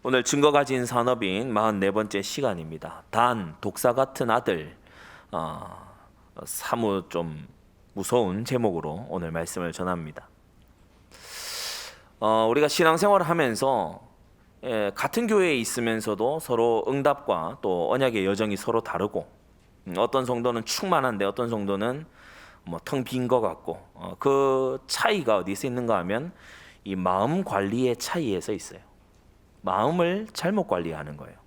오늘 증거 가진 산업인 44번째 시간입니다. 단, 독사 같은 아들. 사뭇 좀 무서운 제목으로 오늘 말씀을 전합니다. 우리가 신앙생활을 하면서 같은 교회에 있으면서도 서로 응답과 또 언약의 여정이 서로 다르고, 어떤 성도는 충만한데 어떤 성도는 텅 빈 것 같고, 그 차이가 어디서 있는가 하면 이 마음 관리의 차이에서 있어요. 마음을 잘못 관리하는 거예요.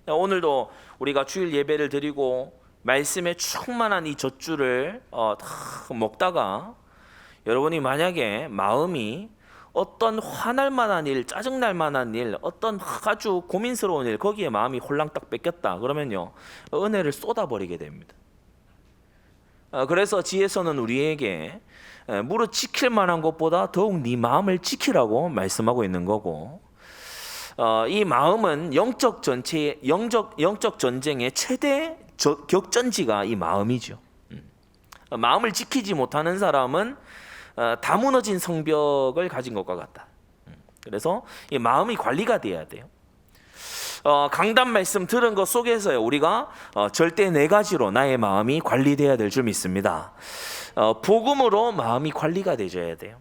오늘도 우리가 주일 예배를 드리고 말씀에 충만한 이 젖줄을 다 먹다가 여러분이 만약에 마음이 어떤 화날 만한 일, 짜증날 만한 일, 어떤 아주 고민스러운 일, 거기에 마음이 홀랑딱 뺏겼다 그러면요, 은혜를 쏟아버리게 됩니다. 그래서 지혜서는 우리에게 무릇 지킬 만한 것보다 더욱 네 마음을 지키라고 말씀하고 있는 거고, 이 마음은 영적 전쟁의 최대 격전지가 이 마음이죠. 마음을 지키지 못하는 사람은 다 무너진 성벽을 가진 것과 같다. 그래서 이 마음이 관리가 돼야 돼요. 강단 말씀 들은 것 속에서요, 우리가 절대 4가지로 나의 마음이 관리돼야 될 줄 믿습니다. 복음으로 마음이 관리가 되줘야 돼요.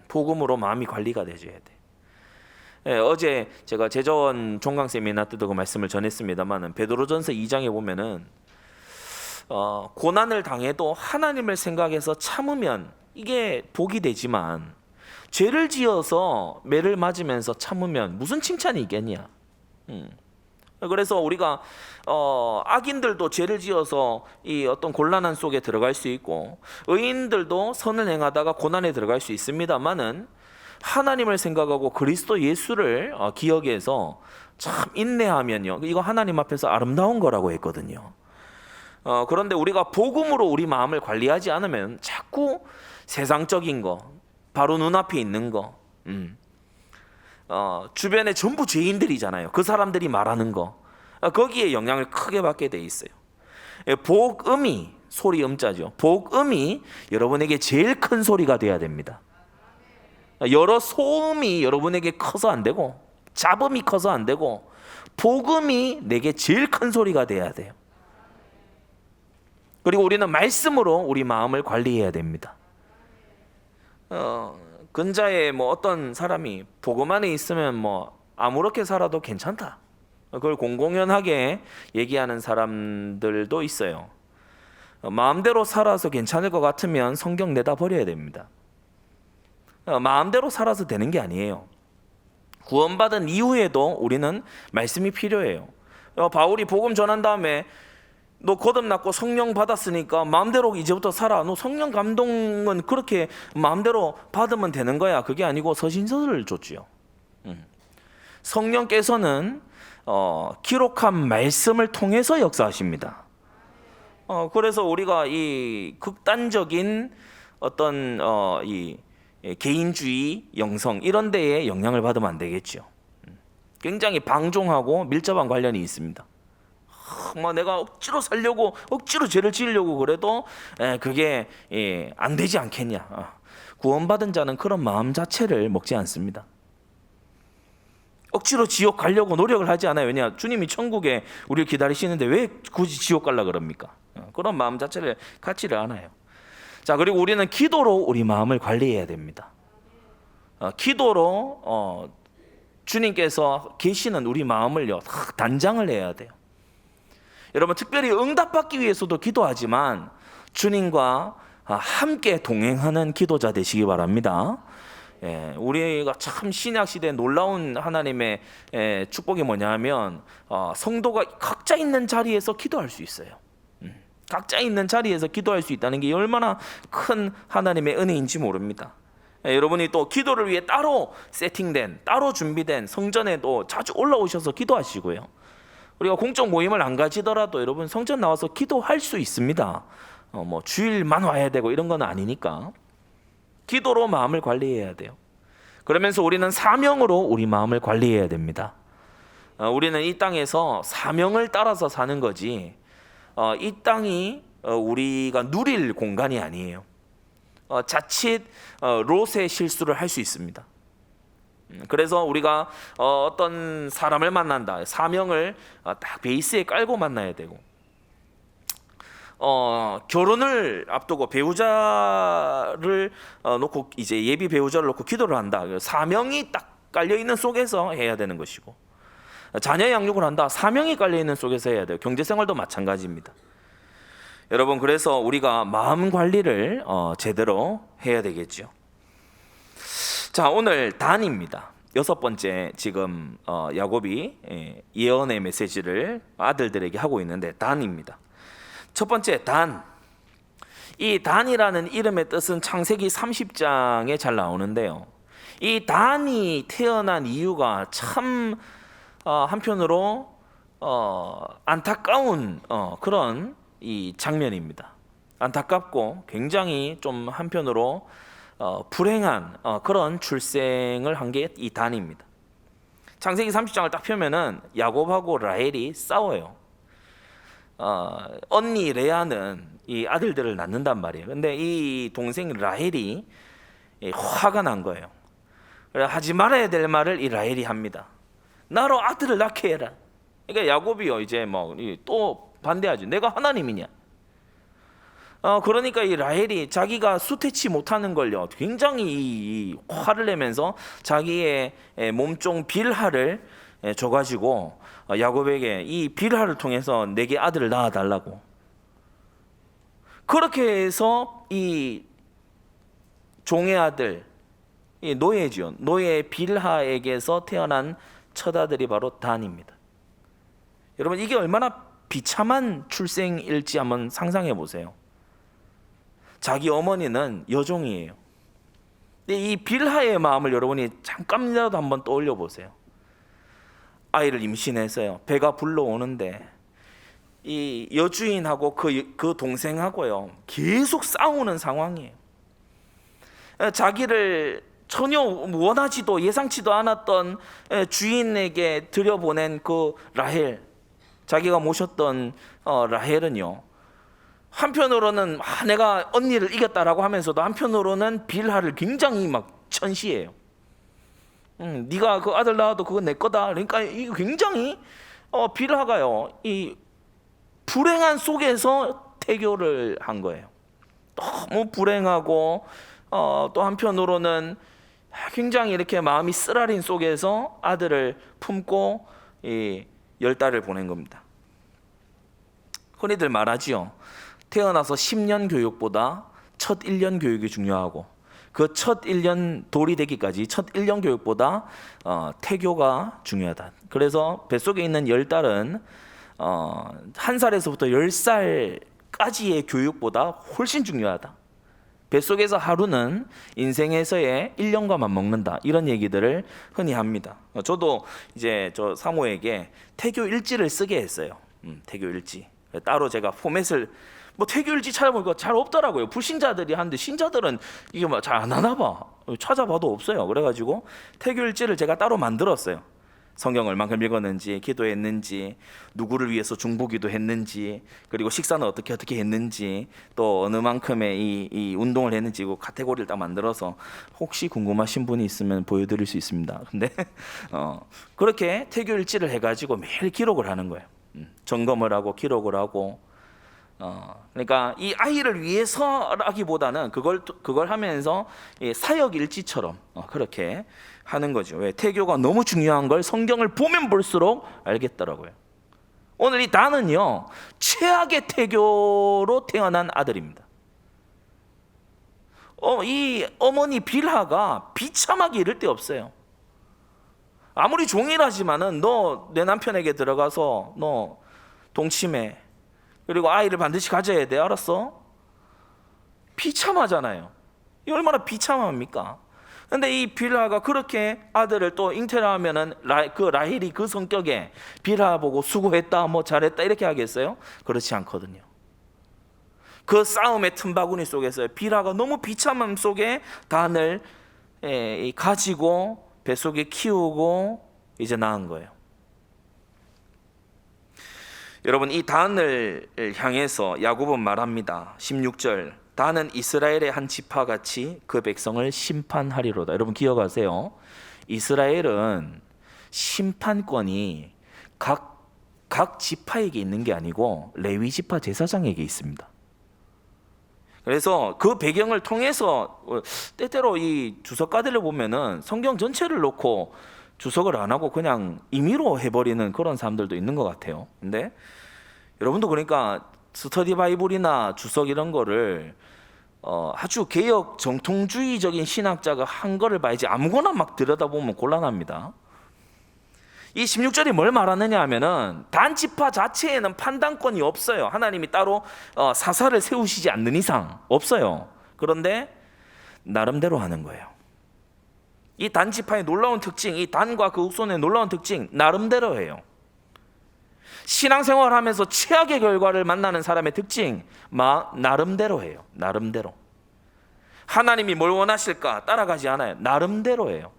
복음으로 마음이 관리가 되줘야 돼요. 어제 제가 제자원 종강 세미나 때도 그 말씀을 전했습니다만, 베드로전서 2장에 보면은 고난을 당해도 하나님을 생각해서 참으면 이게 복이 되지만, 죄를 지어서 매를 맞으면서 참으면 무슨 칭찬이 있겠냐. 그래서 우리가 악인들도 죄를 지어서 이 어떤 곤란한 속에 들어갈 수 있고, 의인들도 선을 행하다가 고난에 들어갈 수 있습니다만은, 하나님을 생각하고 그리스도 예수를 기억해서 참 인내하면요, 이거 하나님 앞에서 아름다운 거라고 했거든요. 그런데 우리가 복음으로 우리 마음을 관리하지 않으면 자꾸 세상적인 거, 바로 눈앞에 있는 거, 주변에 전부 죄인들이잖아요. 그 사람들이 말하는 거, 거기에 영향을 크게 받게 돼 있어요. 복음이, 소리 음자죠. 복음이 여러분에게 제일 큰 소리가 돼야 됩니다. 여러 소음이 여러분에게 커서 안 되고, 잡음이 커서 안 되고, 복음이 내게 제일 큰 소리가 돼야 돼요. 그리고 우리는 말씀으로 우리 마음을 관리해야 됩니다. 근자에 어떤 사람이 복음 안에 있으면 아무렇게 살아도 괜찮다, 그걸 공공연하게 얘기하는 사람들도 있어요. 마음대로 살아서 괜찮을 것 같으면 성경 내다 버려야 됩니다. 마음대로 살아서 되는 게 아니에요. 구원받은 이후에도 우리는 말씀이 필요해요. 바울이 복음 전한 다음에 너 거듭났고 성령 받았으니까 마음대로 이제부터 살아, 너 성령 감동은 그렇게 마음대로 받으면 되는 거야, 그게 아니고 서신서를 줬지요. 성령께서는 기록한 말씀을 통해서 역사하십니다. 그래서 우리가 이 극단적인 어떤 이 개인주의, 영성 이런 데에 영향을 받으면 안 되겠죠. 굉장히 방종하고 밀접한 관련이 있습니다. 내가 억지로 살려고, 억지로 죄를 지으려고 그래도 그게 안 되지 않겠냐. 구원받은 자는 그런 마음 자체를 먹지 않습니다. 억지로 지옥 가려고 노력을 하지 않아요. 왜냐? 주님이 천국에 우리를 기다리시는데 왜 굳이 지옥 가려고 그럽니까? 그런 마음 자체를 갖지를 않아요. 자, 그리고 우리는 기도로 우리 마음을 관리해야 됩니다. 기도로 주님께서 계시는 우리 마음을요, 단장을 해야 돼요. 여러분, 특별히 응답받기 위해서도 기도하지만 주님과 함께 동행하는 기도자 되시기 바랍니다. 우리가 참 신약 시대에 놀라운 하나님의 축복이 뭐냐면, 성도가 각자 있는 자리에서 기도할 수 있어요. 각자 있는 자리에서 기도할 수 있다는 게 얼마나 큰 하나님의 은혜인지 모릅니다. 여러분이 또 기도를 위해 따로 세팅된, 따로 준비된 성전에도 자주 올라오셔서 기도하시고요. 우리가 공적 모임을 안 가지더라도 여러분 성전 나와서 기도할 수 있습니다. 주일만 와야 되고 이런 건 아니니까 기도로 마음을 관리해야 돼요. 그러면서 우리는 사명으로 우리 마음을 관리해야 됩니다. 우리는 이 땅에서 사명을 따라서 사는 거지, 이 땅이 우리가 누릴 공간이 아니에요. 자칫 롯의 실수를 할 수 있습니다. 그래서 우리가 어떤 사람을 만난다, 사명을 딱 베이스에 깔고 만나야 되고, 결혼을 앞두고 배우자를 놓고 이제 예비 배우자를 놓고 기도를 한다. 사명이 딱 깔려 있는 속에서 해야 되는 것이고, 자녀 양육을 한다. 사명이 깔려 있는 속에서 해야 돼요. 경제 생활도 마찬가지입니다. 여러분, 그래서 우리가 마음 관리를 제대로 해야 되겠죠. 자, 오늘 단입니다. 6번째 지금 야곱이 예언의 메시지를 아들들에게 하고 있는데 단입니다. 첫 번째 단. 이 단이라는 이름의 뜻은 창세기 30장에 잘 나오는데요. 이 단이 태어난 이유가 참 한편으로 안타까운 그런 이 장면입니다. 안타깝고 굉장히 좀 한편으로 불행한 그런 출생을 한 게 이 단입니다. 창세기 30장을 딱 펴면은 야곱하고 라헬이 싸워요. 언니 레아는 이 아들들을 낳는단 말이에요. 근데 이 동생 라헬이 화가 난 거예요. 하지 말아야 될 말을 이 라헬이 합니다. 나로 아들을 낳게 해라. 그러니까 야곱이요 이제 뭐 또 반대하죠. 내가 하나님이냐? 그러니까 이 라헬이 자기가 수태치 못하는 걸요 굉장히 화를 내면서 자기의 몸종 빌하를 줘가지고 야곱에게 이 빌하를 통해서 내게 아들을 낳아달라고. 그렇게 해서 이 종의 아들, 이 노예죠. 노예 빌하에게서 태어난 첫 아들이 바로 단입니다. 여러분, 이게 얼마나 비참한 출생일지 한번 상상해 보세요. 자기 어머니는 여종이에요. 근데 이 빌하의 마음을 여러분이 잠깐이라도 한번 떠올려 보세요. 아이를 임신해서요, 배가 불러오는데 이 여주인하고 그 동생하고요 계속 싸우는 상황이에요. 자기를 전혀 원하지도 예상치도 않았던 주인에게 들여보낸 그 라헬, 자기가 모셨던 라헬은요, 한편으로는 내가 언니를 이겼다라고 하면서도 한편으로는 빌하를 굉장히 막 천시해요. 네가 그 아들 낳아도 그건 내 거다. 그러니까 이거 굉장히 빌하가요 이 불행한 속에서 태교를 한 거예요. 너무 불행하고 또 한편으로는 굉장히 이렇게 마음이 쓰라린 속에서 아들을 품고 이 10달을 보낸 겁니다. 흔히들 말하지요. 태어나서 10년 교육보다 첫 1년 교육이 중요하고, 그 첫 1년 돌이 되기까지 첫 1년 교육보다 태교가 중요하다. 그래서 뱃속에 있는 10달은 1살에서부터 10살까지의 교육보다 훨씬 중요하다. 뱃속에서 하루는 인생에서의 1년과 맞먹는다. 이런 얘기들을 흔히 합니다. 저도 이제 저 사모에게 태교 일지를 쓰게 했어요. 태교 일지. 따로 제가 포맷을 태교 일지 찾아보니까 잘 없더라고요. 불신자들이 하는데 신자들은 이게 뭐 잘 안 하나 봐. 찾아봐도 없어요. 그래가지고 태교 일지를 제가 따로 만들었어요. 성경 얼만큼 읽었는지, 기도했는지, 누구를 위해서 중보기도 했는지, 그리고 식사는 어떻게 했는지, 또 어느 만큼의 이 운동을 했는지 그 카테고리를 딱 만들어서 혹시 궁금하신 분이 있으면 보여드릴 수 있습니다. 근데 그렇게 태교 일지를 해가지고 매일 기록을 하는 거예요. 점검을 하고 기록을 하고. 그러니까 이 아이를 위해서라기보다는 그걸 하면서 사역 일지처럼 그렇게 하는 거죠. 왜? 태교가 너무 중요한 걸 성경을 보면 볼수록 알겠더라고요. 오늘 이 단은요 최악의 태교로 태어난 아들입니다. 이 어머니 빌하가 비참하게 이를 데 없어요. 아무리 종이라지만은 너 내 남편에게 들어가서 너 동침해. 그리고 아이를 반드시 가져야 돼. 알았어? 비참하잖아요. 이 얼마나 비참합니까? 근데 이 빌하가 그렇게 아들을 또 잉태를 하면은 그 라헬이 그 성격에 빌하 보고 수고했다, 뭐 잘했다 이렇게 하겠어요? 그렇지 않거든요. 그 싸움의 틈바구니 속에서 빌하가 너무 비참함 속에 단을 가지고 뱃속에 키우고 이제 낳은 거예요. 여러분, 이 단을 향해서 야곱은 말합니다. 16절, 단은 이스라엘의 한 지파같이 그 백성을 심판하리로다. 여러분 기억하세요. 이스라엘은 심판권이 각 지파에게 있는 게 아니고 레위 지파 제사장에게 있습니다. 그래서 그 배경을 통해서 때때로 이 주석가들을 보면은 성경 전체를 놓고 주석을 안 하고 그냥 임의로 해버리는 그런 사람들도 있는 것 같아요. 근데 여러분도 그러니까 스터디 바이블이나 주석 이런 거를 아주 개혁 정통주의적인 신학자가 한 거를 봐야지 아무거나 막 들여다보면 곤란합니다. 이 16절이 뭘 말하느냐 하면은 단 지파 자체에는 판단권이 없어요. 하나님이 따로 사사를 세우시지 않는 이상 없어요. 그런데 나름대로 하는 거예요. 이 단 지파의 놀라운 특징, 이 단과 그 후손의 놀라운 특징 나름대로 해요. 신앙생활을 하면서 최악의 결과를 만나는 사람의 특징 나름대로 해요. 나름대로. 하나님이 뭘 원하실까 따라가지 않아요. 나름대로 해요.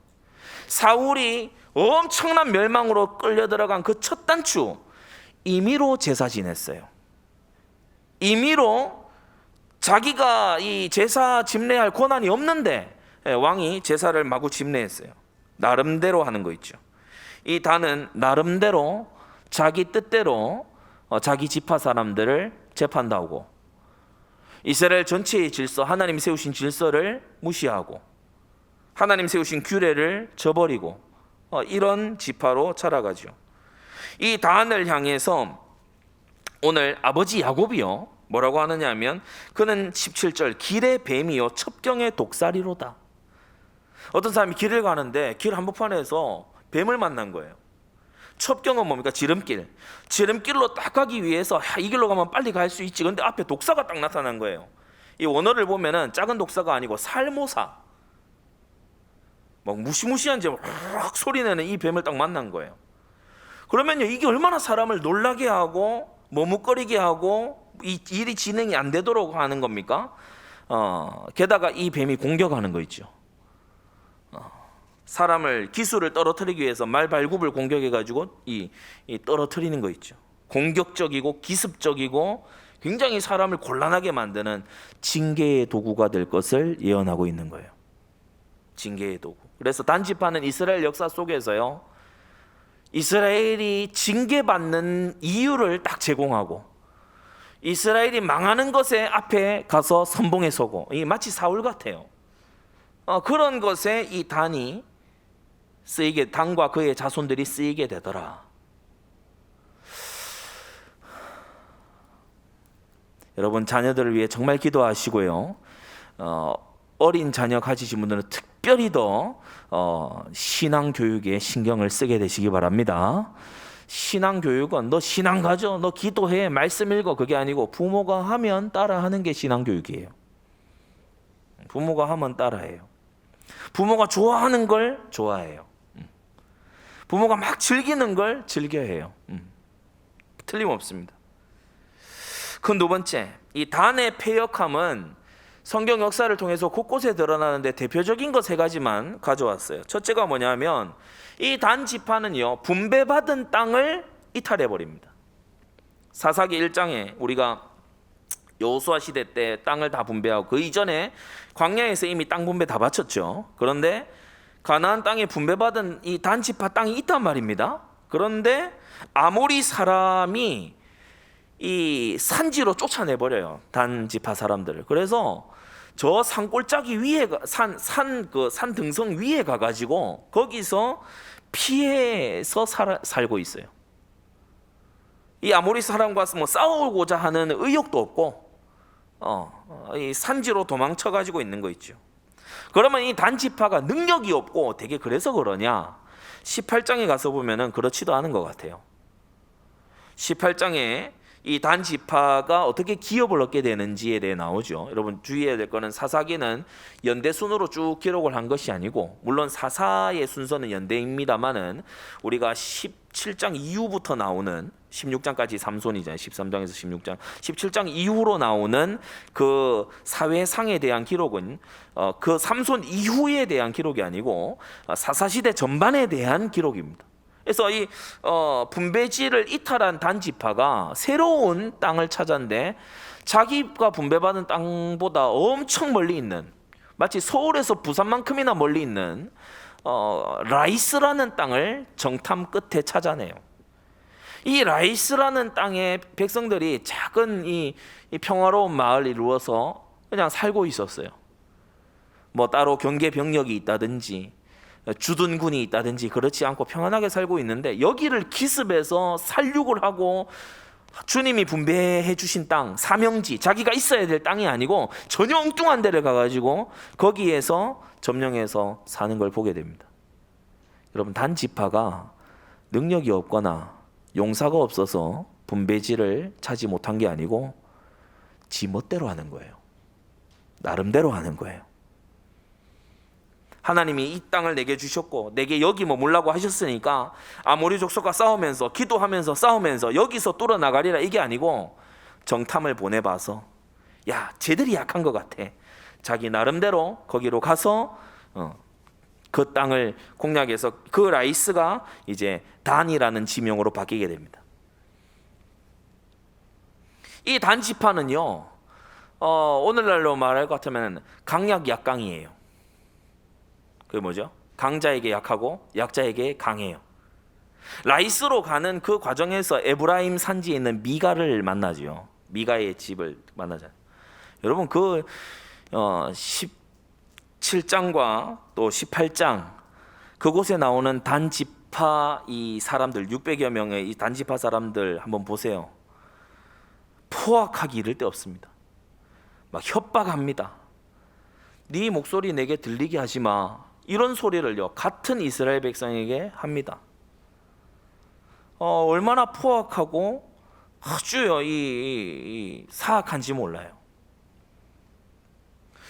사울이 엄청난 멸망으로 끌려 들어간 그 첫 단추 임의로 제사 지냈어요. 임의로 자기가 이 제사 집례할 권한이 없는데 왕이 제사를 마구 집례했어요. 나름대로 하는 거 있죠. 이 단은 나름대로 자기 뜻대로 자기 지파 사람들을 재판하고 이스라엘 전체의 질서, 하나님 세우신 질서를 무시하고 하나님 세우신 규례를 저버리고 이런 지파로 자라가죠. 이 단을 향해서 오늘 아버지 야곱이요 뭐라고 하느냐 하면 그는 17절 길의 뱀이요 첩경의 독사리로다. 어떤 사람이 길을 가는데 길 한복판에서 뱀을 만난 거예요. 첩경은 뭡니까? 지름길로 딱 가기 위해서 이 길로 가면 빨리 갈 수 있지. 근데 앞에 독사가 딱 나타난 거예요. 이 원어를 보면은 작은 독사가 아니고 살모사, 막 무시무시한 막 소리내는 이 뱀을 딱 만난 거예요. 그러면요 이게 얼마나 사람을 놀라게 하고 머뭇거리게 하고 이 일이 진행이 안 되도록 하는 겁니까? 게다가 이 뱀이 공격하는 거 있죠. 사람을 기술을 떨어뜨리기 위해서 말발굽을 공격해가지고 이 떨어뜨리는 거 있죠. 공격적이고 기습적이고 굉장히 사람을 곤란하게 만드는 징계의 도구가 될 것을 예언하고 있는 거예요. 징계의 도구. 그래서 단지파는 이스라엘 역사 속에서요 이스라엘이 징계받는 이유를 딱 제공하고 이스라엘이 망하는 것에 앞에 가서 선봉에 서고 이 마치 사울 같아요. 그런 것에 이 단이 쓰이게, 단과 그의 자손들이 쓰이게 되더라. 여러분 자녀들을 위해 정말 기도하시고요. 어린 자녀 가지신 분들은 특별히 더 신앙 교육에 신경을 쓰게 되시기 바랍니다. 신앙 교육은 너 신앙 가져, 너 기도해, 말씀 읽어 그게 아니고 부모가 하면 따라하는 게 신앙 교육이에요. 부모가 하면 따라해요. 부모가 좋아하는 걸 좋아해요. 부모가 막 즐기는 걸 즐겨해요. 틀림없습니다. 그 두 번째, 이 단의 패역함은 성경 역사를 통해서 곳곳에 드러나는데 대표적인 것 세 가지만 가져왔어요. 첫째가 뭐냐면 이 단 지파는요 분배받은 땅을 이탈해 버립니다. 사사기 1장에 우리가 여호수아 시대 때 땅을 다 분배하고 그 이전에 광야에서 이미 땅 분배 다 바쳤죠. 그런데 가나안 땅에 분배받은 이 단 지파 땅이 있단 말입니다. 그런데 아모리 사람이 이 산지로 쫓아내 버려요. 단 지파 사람들을. 그래서 저 산골짜기 위에 산 등성 위에 가 가지고 거기서 피해서 살고 있어요. 이 아모리 사람과 뭐 싸우고자 하는 의욕도 없고 이 산지로 도망쳐 가지고 있는 거 있죠. 그러면 이 단 지파가 능력이 없고 되게 그래서 그러냐? 18장에 가서 보면은 그렇지도 않은 것 같아요. 18장에 이 단 지파가 어떻게 기업을 얻게 되는지에 대해 나오죠. 여러분 주의해야 될 거는 사사기는 연대 순으로 쭉 기록을 한 것이 아니고 물론 사사의 순서는 연대입니다만은 우리가 17장 이후부터 나오는 16장까지 삼손이잖아요. 13장에서 16장, 17장 이후로 나오는 그 사회상에 대한 기록은 그 삼손 이후에 대한 기록이 아니고 사사시대 전반에 대한 기록입니다. 그래서 이 분배지를 이탈한 단 지파가 새로운 땅을 찾았는데 자기가 분배받은 땅보다 엄청 멀리 있는 마치 서울에서 부산만큼이나 멀리 있는 라이스라는 땅을 정탐 끝에 찾아내요. 이 라이스라는 땅에 백성들이 작은 이 평화로운 마을을 이루어서 그냥 살고 있었어요. 뭐 따로 경계 병력이 있다든지 주둔군이 있다든지 그렇지 않고 평안하게 살고 있는데, 여기를 기습해서 살육을 하고 주님이 분배해 주신 땅, 사명지, 자기가 있어야 될 땅이 아니고 전혀 엉뚱한 데를 가가지고 거기에서 점령해서 사는 걸 보게 됩니다. 여러분, 단 지파가 능력이 없거나 용사가 없어서 분배지를 차지 못한 게 아니고 지 멋대로 하는 거예요. 나름대로 하는 거예요. 하나님이 이 땅을 내게 주셨고 내게 여기 머물라고 하셨으니까 아모리 족속과 싸우면서 기도하면서 싸우면서 여기서 뚫어 나가리라, 이게 아니고 정탐을 보내봐서 야, 쟤들이 약한 것 같아. 자기 나름대로 거기로 가서 그 땅을 공략해서 그 라이스가 이제 단이라는 지명으로 바뀌게 됩니다. 이 단 지파는요, 오늘날로 말할 것 같으면 강약 약강이에요. 그게 뭐죠? 강자에게 약하고 약자에게 강해요. 라이스로 가는 그 과정에서 에브라임 산지에 있는 미가를 만나죠. 미가의 집을 만나잖아요. 여러분, 그 17장과 또 18장 그곳에 나오는 단지파 이 사람들 600여 명의 이 단지파 사람들 한번 보세요. 포악하기 이를 데 없습니다. 막 협박합니다. 네 목소리 내게 들리게 하지 마, 이런 소리를요 같은 이스라엘 백성에게 합니다. 얼마나 포악하고 아주요 이 사악한지 몰라요.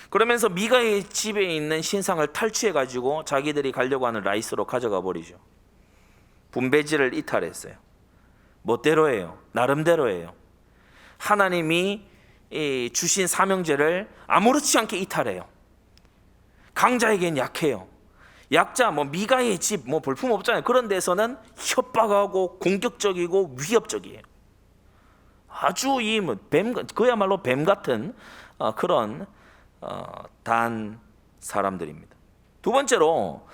그러면서 미가의 집에 있는 신상을 탈취해 가지고 자기들이 가려고 하는 라이스로 가져가 버리죠. 분배지를 이탈했어요. 멋대로예요. 나름대로예요. 하나님이 주신 사명제를 아무렇지 않게 이탈해요. 강자에겐 약해요. 약자, 미가의 집, 볼품 없잖아요. 그런 데서는 협박하고 공격적이고 위협적이에요. 아주 뱀, 그야말로 뱀 같은 그런 단 사람들입니다. 두 번째로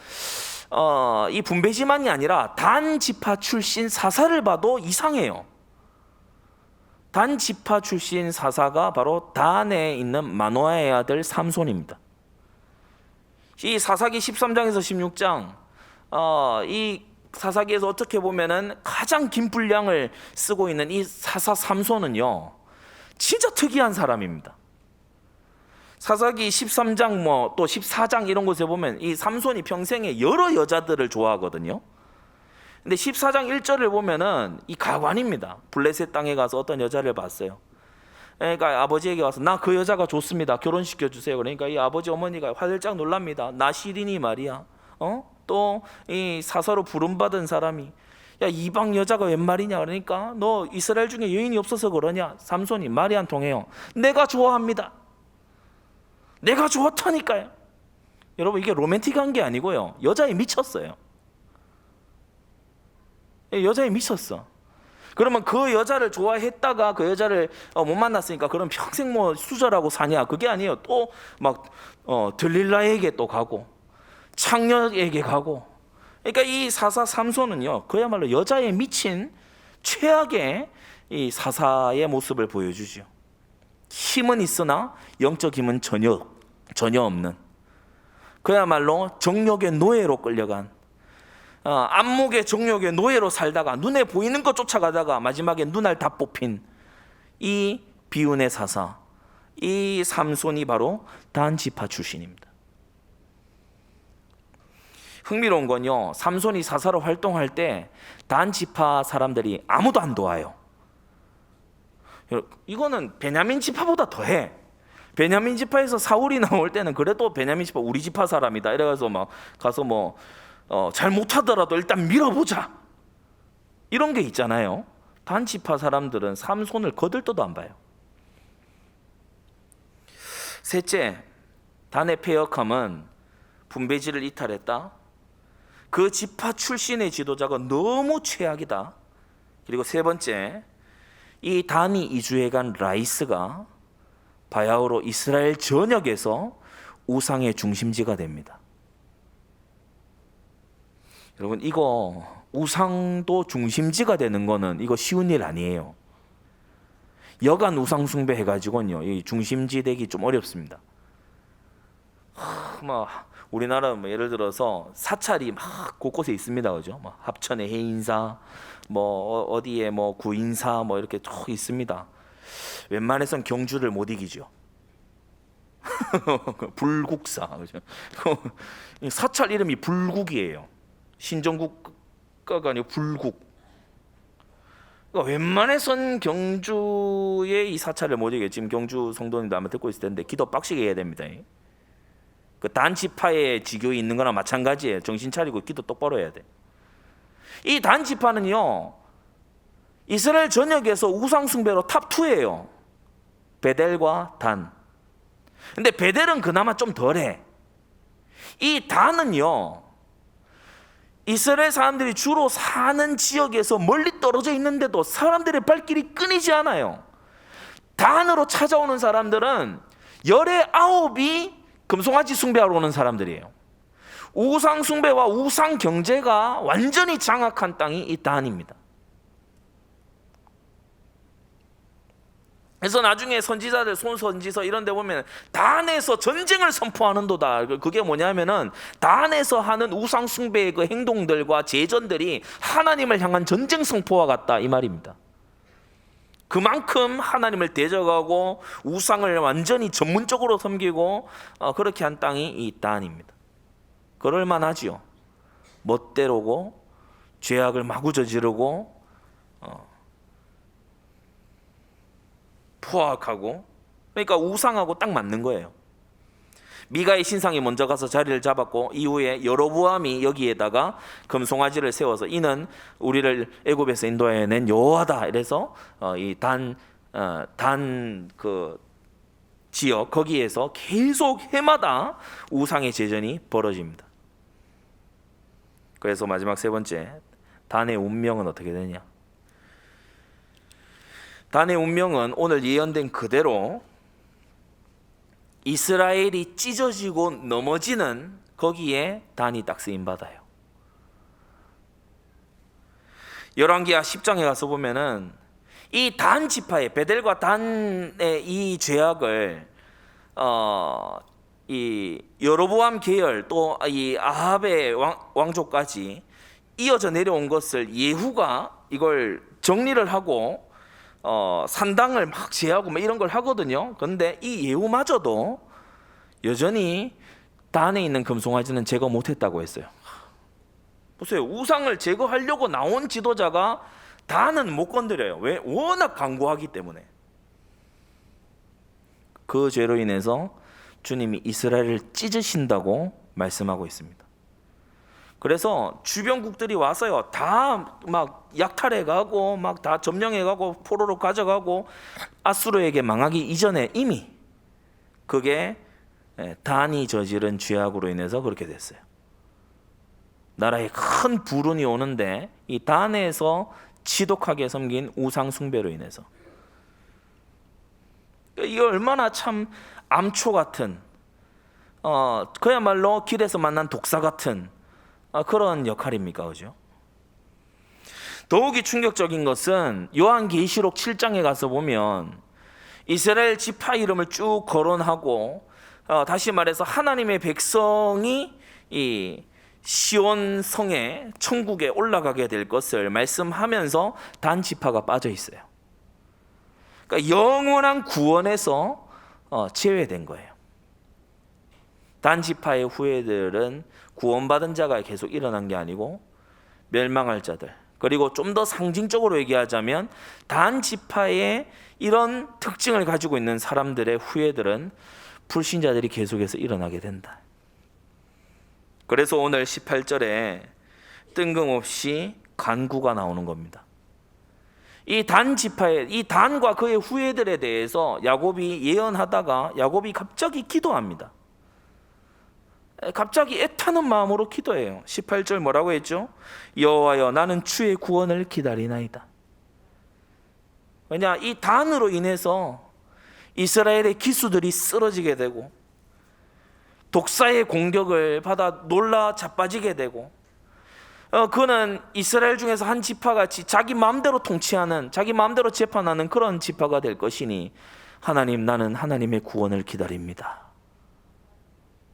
이 분배지만이 아니라 단 지파 출신 사사를 봐도 이상해요. 단 지파 출신 사사가 바로 단에 있는 마노아의 아들 삼손입니다. 이 사사기 13장에서 16장 이 사사기에서 어떻게 보면은 가장 긴 분량을 쓰고 있는 이 사사 삼손은요 진짜 특이한 사람입니다. 사사기 13장 또 14장 이런 곳에 보면 이 삼손이 평생에 여러 여자들을 좋아하거든요. 근데 14장 1절을 보면은 이 가관입니다. 블레셋 땅에 가서 어떤 여자를 봤어요. 그러니까 아버지에게 와서 나 그 여자가 좋습니다, 결혼시켜 주세요. 그러니까 이 아버지 어머니가 화들짝 놀랍니다. 나 시린이 말이야. 또 이 사사로 부름받은 사람이 야, 이방 여자가 웬 말이냐. 그러니까 너 이스라엘 중에 여인이 없어서 그러냐. 삼손이 말이 안 통해요. 내가 좋아합니다. 내가 좋았다니까요. 여러분, 이게 로맨틱한 게 아니고요, 여자에 미쳤어요. 여자에 미쳤어. 그러면 그 여자를 좋아했다가 그 여자를 못 만났으니까 그럼 평생 수절하고 사냐? 그게 아니에요. 또 막 들릴라에게 또 가고 창녀에게 가고. 그러니까 이 사사 삼손은요 그야말로 여자에 미친 최악의 이 사사의 모습을 보여주죠. 힘은 있으나 영적 힘은 전혀 없는, 그야말로 정욕의 노예로 끌려간, 안목의 정욕의 노예로 살다가 눈에 보이는 것 쫓아가다가 마지막에 눈알 다 뽑힌 이 비운의 사사, 이 삼손이 바로 단 지파 출신입니다. 흥미로운 건요, 삼손이 사사로 활동할 때 단 지파 사람들이 아무도 안 도와요. 이거는 베냐민 지파보다 더해. 베냐민 지파에서 사울이 나올 때는 그래도 베냐민 지파 우리 지파 사람이다 이래가서 막 가서 잘 못하더라도 일단 밀어보자, 이런 게 있잖아요. 단 지파 사람들은 삼손을 거들떠도 안 봐요. 셋째, 단의 패역함은 분배지를 이탈했다. 그 지파 출신의 지도자가 너무 최악이다. 그리고 세 번째, 이 단이 이주해간 라이스가 바야흐로 이스라엘 전역에서 우상의 중심지가 됩니다. 여러분, 이거 우상도 중심지가 되는 거는 이거 쉬운 일 아니에요. 여간 우상 숭배 해가지고는요, 이 중심지 되기 좀 어렵습니다. 막 우리나라 뭐 예를 들어서 사찰이 막 곳곳에 있습니다, 그죠? 뭐 합천에 해인사, 뭐 어디에 뭐 구인사, 뭐 이렇게 쭉 있습니다. 웬만해선 경주를 못 이기죠. 불국사, 그죠? 사찰 이름이 불국이에요. 신정국가가 아니고 불국. 그러니까 웬만해선 경주의 이 사찰을 못 이겨. 지금 경주 성도님도 아마 듣고 있을 텐데 기도 빡시게 해야 됩니다. 그 단지파에 지교에 있는 거나 마찬가지예요. 정신 차리고 기도 똑바로 해야 돼. 이 단지파는요, 이스라엘 전역에서 우상 숭배로 탑 2예요. 베델과 단. 근데 베델은 그나마 좀 덜해. 이 단은요, 이스라엘 사람들이 주로 사는 지역에서 멀리 떨어져 있는데도 사람들의 발길이 끊이지 않아요. 단으로 찾아오는 사람들은 열의 9이 금송아지 숭배하러 오는 사람들이에요. 우상 숭배와 우상 경제가 완전히 장악한 땅이 이 단입니다. 그래서 나중에 선지자들 손선지서 이런 데 보면 단에서 전쟁을 선포하는도다. 그게 뭐냐면은 단에서 하는 우상 숭배의 그 행동들과 제전들이 하나님을 향한 전쟁 선포와 같다, 이 말입니다. 그만큼 하나님을 대적하고 우상을 완전히 전문적으로 섬기고 그렇게 한 땅이 이 단입니다. 그럴 만하지요. 멋대로고 죄악을 마구 저지르고 포악하고, 그러니까 우상하고 딱 맞는 거예요. 미가의 신상이 먼저 가서 자리를 잡았고 이후에 여로보암이 여기에다가 금송아지를 세워서 이는 우리를 애굽에서 인도해낸 여호와다. 이래서 이 단 그 지역 거기에서 계속 해마다 우상의 제전이 벌어집니다. 그래서 마지막 세 번째, 단의 운명은 어떻게 되냐? 단의 운명은 오늘 예언된 그대로 이스라엘이 찢어지고 넘어지는 거기에 단이 딱 쓰임 받아요. 열왕기하 10장에 가서 보면은 이 단 지파의 베델과 단의 이 죄악을 이 여로보암 계열 또 이 아합의 왕족까지 이어져 내려온 것을 예후가 이걸 정리를 하고 산당을 막 제하고 뭐 이런 걸 하거든요. 그런데 이 예후마저도 여전히 단에 있는 금송아지는 제거 못했다고 했어요. 보세요, 우상을 제거하려고 나온 지도자가 단은 못 건드려요. 왜? 워낙 강고하기 때문에. 그 죄로 인해서 주님이 이스라엘을 찢으신다고 말씀하고 있습니다. 그래서 주변국들이 와서요, 다 막 약탈해가고 막 다 점령해가고 포로로 가져가고 아수르에게 망하기 이전에 이미 그게 단이 저지른 죄악으로 인해서 그렇게 됐어요. 나라에 큰 불운이 오는데 이 단에서 지독하게 섬긴 우상 숭배로 인해서, 이거 얼마나 참 암초 같은 그야말로 길에서 만난 독사 같은 그런 역할입니까, 그죠? 더욱이 충격적인 것은 요한계시록 7장에 가서 보면 이스라엘 지파 이름을 쭉 거론하고 다시 말해서 하나님의 백성이 이 시온 성에 천국에 올라가게 될 것을 말씀하면서 단 지파가 빠져 있어요. 그러니까 영원한 구원에서 제외된 거예요. 단 지파의 후예들은 구원받은 자가 계속 일어난 게 아니고 멸망할 자들, 그리고 좀 더 상징적으로 얘기하자면 단 지파의 이런 특징을 가지고 있는 사람들의 후예들은 불신자들이 계속해서 일어나게 된다. 그래서 오늘 18절에 뜬금없이 간구가 나오는 겁니다. 이 단 지파의, 이 단과 그의 후예들에 대해서 야곱이 예언하다가 야곱이 갑자기 기도합니다. 갑자기 애타는 마음으로 기도해요. 18절 뭐라고 했죠? 여호와여, 나는 주의 구원을 기다리나이다. 왜냐, 이 단으로 인해서 이스라엘의 기수들이 쓰러지게 되고 독사의 공격을 받아 놀라 자빠지게 되고 그는 이스라엘 중에서 한 지파같이 자기 마음대로 통치하는, 자기 마음대로 재판하는 그런 지파가 될 것이니 하나님, 나는 하나님의 구원을 기다립니다.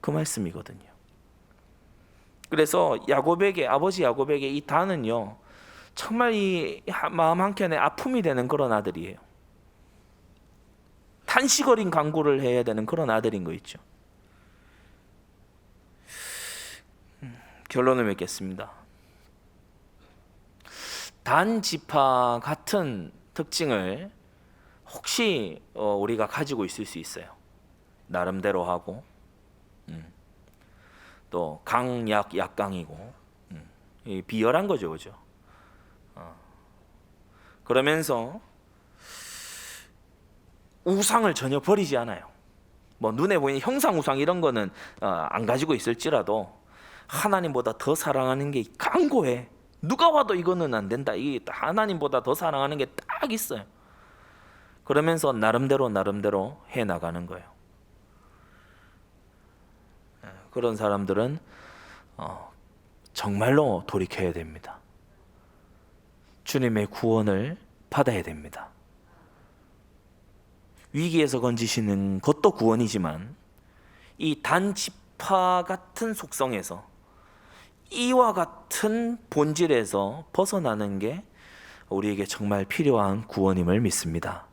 그 말씀이거든요. 그래서 야곱에게, 아버지 야곱에게 이 단은요, 정말 이 마음 한켠에 아픔이 되는 그런 아들이에요. 탄식 어린 간구를 해야 되는 그런 아들인 거 있죠. 결론을 맺겠습니다. 단 지파 같은 특징을 혹시 우리가 가지고 있을 수 있어요. 나름대로 하고, 또 강약 약강이고, 비열한 거죠, 그죠? 그러면서 우상을 전혀 버리지 않아요. 뭐 눈에 보이는 형상 우상 이런 거는 안 가지고 있을지라도 하나님보다 더 사랑하는 게 강고해. 누가 와도 이거는 안 된다. 이게 하나님보다 더 사랑하는 게 딱 있어요. 그러면서 나름대로 해 나가는 거예요. 그런 사람들은 정말로 돌이켜야 됩니다. 주님의 구원을 받아야 됩니다. 위기에서 건지시는 것도 구원이지만 이 단지파 같은 속성에서, 이와 같은 본질에서 벗어나는 게 우리에게 정말 필요한 구원임을 믿습니다.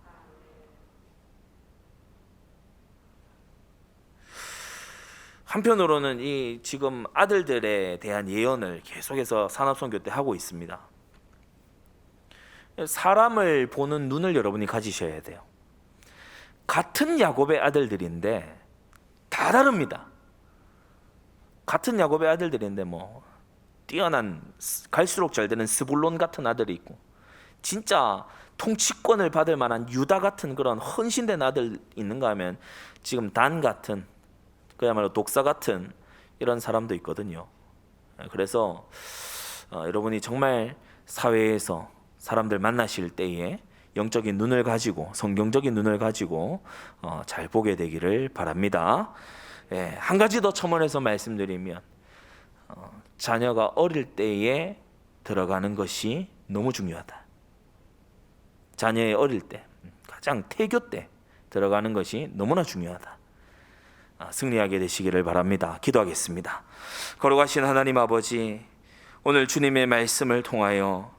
한편으로는 이 지금 아들들에 대한 예언을 계속해서 산업선교 때 하고 있습니다. 사람을 보는 눈을 여러분이 가지셔야 돼요. 같은 야곱의 아들들인데 다 다릅니다. 같은 야곱의 아들들인데 뭐 뛰어난, 갈수록 잘 되는 스불론 같은 아들이 있고, 진짜 통치권을 받을 만한 유다 같은 그런 헌신된 아들 있는가 하면 지금 단 같은, 그야말로 독사 같은 이런 사람도 있거든요. 그래서 여러분이 정말 사회에서 사람들 만나실 때에 영적인 눈을 가지고, 성경적인 눈을 가지고 잘 보게 되기를 바랍니다. 한 가지 더 첨언해서 말씀드리면, 자녀가 어릴 때에 들어가는 것이 너무 중요하다. 자녀의 어릴 때, 가장 태교 때 들어가는 것이 너무나 중요하다. 승리하게 되시기를 바랍니다. 기도하겠습니다. 거룩하신 하나님 아버지, 오늘 주님의 말씀을 통하여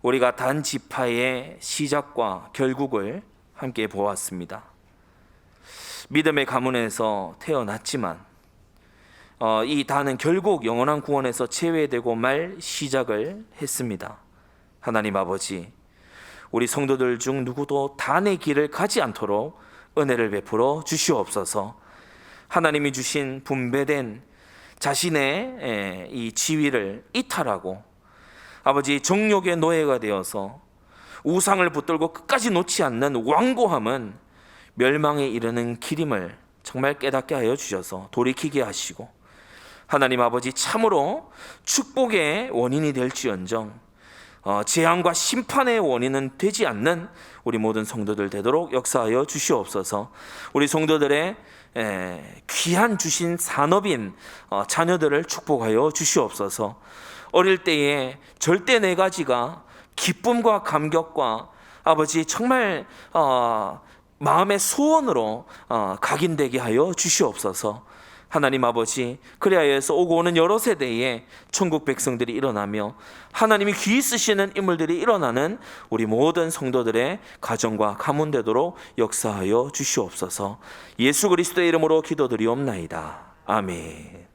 우리가 단 지파의 시작과 결국을 함께 보았습니다. 믿음의 가문에서 태어났지만 이 단은 결국 영원한 구원에서 제외되고 말 시작을 했습니다. 하나님 아버지, 우리 성도들 중 누구도 단의 길을 가지 않도록 은혜를 베풀어 주시옵소서. 하나님이 주신 분배된 자신의 이 지위를 이탈하고 아버지 정욕의 노예가 되어서 우상을 붙들고 끝까지 놓지 않는 완고함은 멸망에 이르는 길임을 정말 깨닫게 하여 주셔서 돌이키게 하시고, 하나님 아버지 참으로 축복의 원인이 될지언정 재앙과 심판의 원인은 되지 않는 우리 모든 성도들 되도록 역사하여 주시옵소서. 우리 성도들의 귀한 주신 산업인 자녀들을 축복하여 주시옵소서. 어릴 때에 절대 네 가지가 기쁨과 감격과 아버지 정말 마음의 소원으로 각인되게 하여 주시옵소서. 하나님 아버지, 그리하여서 오고 오는 여러 세대에 천국 백성들이 일어나며 하나님이 귀히 쓰시는 인물들이 일어나는 우리 모든 성도들의 가정과 가문 되도록 역사하여 주시옵소서. 예수 그리스도의 이름으로 기도드리옵나이다. 아멘.